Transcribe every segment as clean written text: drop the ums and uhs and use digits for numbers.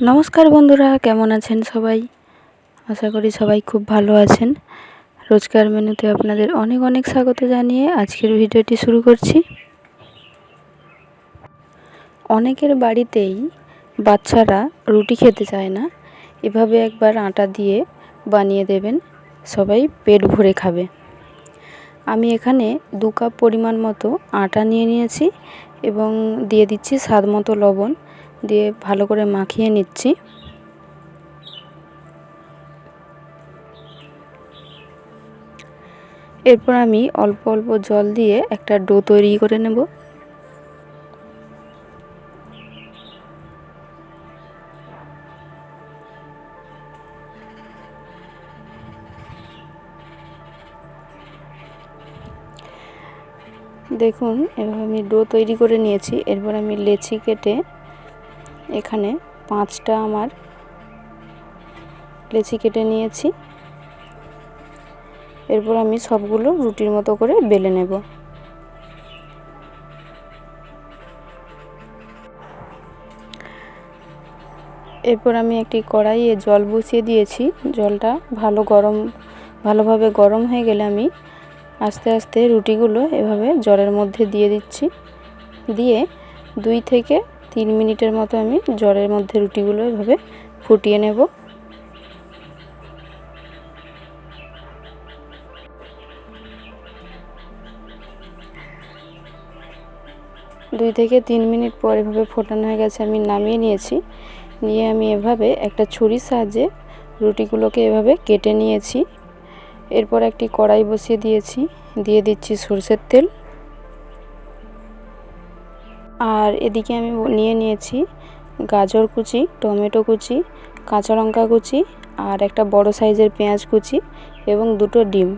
নমস্কার বন্ধুরা, কেমন আছেন সবাই? আশা করি সবাই খুব ভালো আছেন। রোজকার মেনুতে আপনাদের অনেক অনেক স্বাগত জানিয়ে আজকের ভিডিওটি শুরু করছি। অনেকের বাড়িতেই বাচ্চারা রুটি খেতে চায় না, এভাবে একবার আটা দিয়ে বানিয়ে দেবেন, সবাই পেট ভরে খাবে। আমি এখানে 2 কাপ পরিমাণ মতো আটা নিয়ে নিয়েছি এবং দিয়ে দিচ্ছি স্বাদ মতো লবণ, দিয়ে ভালো করে মাখিয়ে নিচ্ছি। এরপর আমি অল্প অল্প জল দিয়ে একটা ডো তৈরি করে নেব। দেখুন, এভাবে আমি ডো তৈরি করে নিয়েছি। এরপর আমি লেচি কেটে এখানে 5টা আমার লেচি কেটে নিয়েছি। এরপর আমি সবগুলো রুটির মতো করে বেলে নেব। এরপর আমি একটি কড়াইয়ে জল বসিয়ে দিয়েছি। জলটা ভালোভাবে গরম হয়ে গেলে আমি আস্তে আস্তে রুটিগুলো এভাবে জলের মধ্যে দিয়ে দিচ্ছি। দিয়ে 2 থেকে 3 মিনিটের মতো আমি জলের মধ্যে রুটিগুলো এভাবে ফুটিয়ে নেব। দুই থেকে 3 মিনিট পর এভাবে ফোটানো হয়ে গেছে, আমি নামিয়ে নিয়েছি। নিয়ে আমি এভাবে একটা ছুরির সাহায্যে রুটিগুলোকে এভাবে কেটে নিয়েছি। এরপর একটি কড়াই বসিয়ে দিয়েছি, দিয়ে দিচ্ছি সরষের তেল। আর এদিকে আমি নিয়ে নিয়েছি গাজর কুচি, টমেটো কুচি, কাঁচা লঙ্কা কুচি আর একটা বড় সাইজের পেঁয়াজ কুচি এবং 2টো ডিম।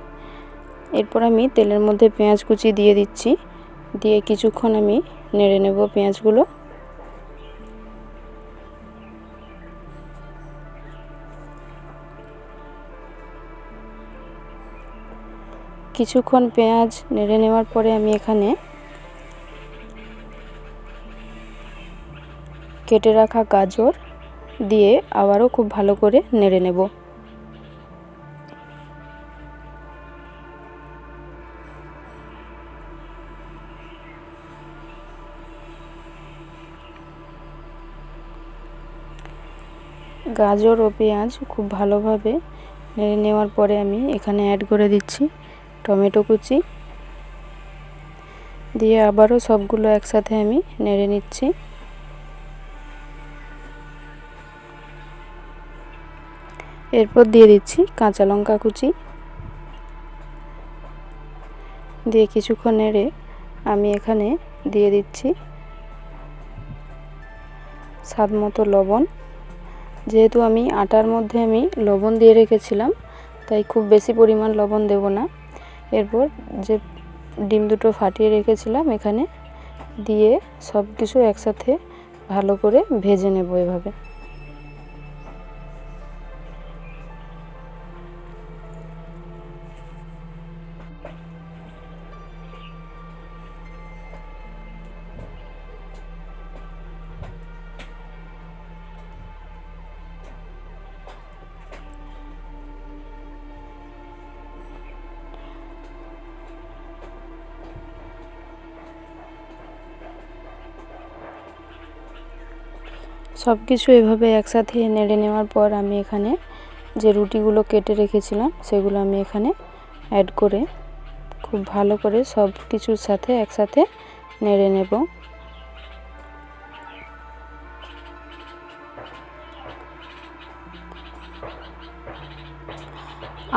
এরপর আমি তেলের মধ্যে পেঁয়াজ কুচি দিয়ে দিচ্ছি, দিয়ে কিছুক্ষণ আমি নেড়ে নেব পেঁয়াজগুলো। কিছুক্ষণ পেঁয়াজ নেড়ে নেওয়ার পরে আমি এখানে কেটে রাখা গাজর দিয়ে আবারও খুব ভালো করে নেড়ে নেব। গাজর ও পেঁয়াজ খুব ভালোভাবে নেড়ে নেওয়ার পরে আমি এখানে অ্যাড করে দিচ্ছি টমেটো কুচি, দিয়ে আবারও সবগুলো একসাথে আমি নেড়ে নিচ্ছি। এরপর দিয়ে দিচ্ছি কাঁচা লঙ্কা কুচি, দিয়ে কিছুক্ষণ নেড়ে আমি এখানে দিয়ে দিচ্ছি স্বাদ মতো লবণ। যেহেতু আমি আটার মধ্যে আমি লবণ দিয়ে রেখেছিলাম, তাই খুব বেশি পরিমাণ লবণ দেব না। এরপর যে ডিম 2টো ফাটিয়ে রেখেছিলাম এখানে দিয়ে সব কিছু একসাথে ভালো করে ভেজে নেব এভাবে। সব কিছু এভাবে একসাথে নেড়ে নেওয়ার পর আমি এখানে যে রুটিগুলো কেটে রেখেছিলাম সেগুলো আমি এখানে অ্যাড করে খুব ভালো করে সব কিছুর সাথে একসাথে নেড়ে নেব।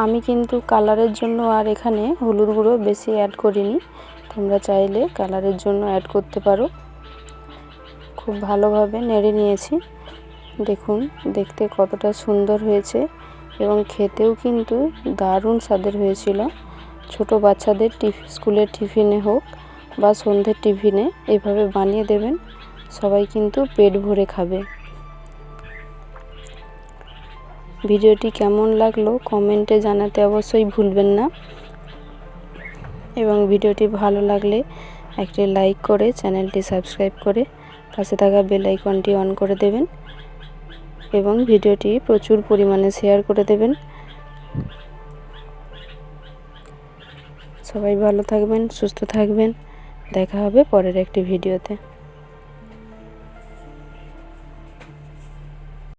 আমি কিন্তু কালারের জন্য আর এখানে হলুদ গুঁড়ো বেশি অ্যাড করিনি, তোমরা চাইলে কালারের জন্য অ্যাড করতে পারো। খুব ভালোভাবে নেড়ে নিয়েছি। দেখুন দেখতে কতটা সুন্দর হয়েছে এবং খেতেও কিন্তু দারুণ স্বাদের হয়েছিল। ছোট বাচ্চাদের স্কুলের টিফিনে হোক বা সন্ধ্যের টিফিনে এভাবে বানিয়ে দেবেন, সবাই কিন্তু পেট ভরে খাবে। ভিডিওটি কেমন লাগলো কমেন্টে জানাতে অবশ্যই ভুলবেন না, এবং ভিডিওটি ভালো লাগলে একটি লাইক করে চ্যানেলটি সাবস্ক্রাইব করে পাশে থাকা বেল আইকনটি অন করে দেবেন। এবং ভিডিওটি প্রচুর পরিমাণে শেয়ার করে দেবেন। সবাই ভালো থাকবেন, সুস্থ থাকবেন। দেখা হবে পরের একটি ভিডিওতে।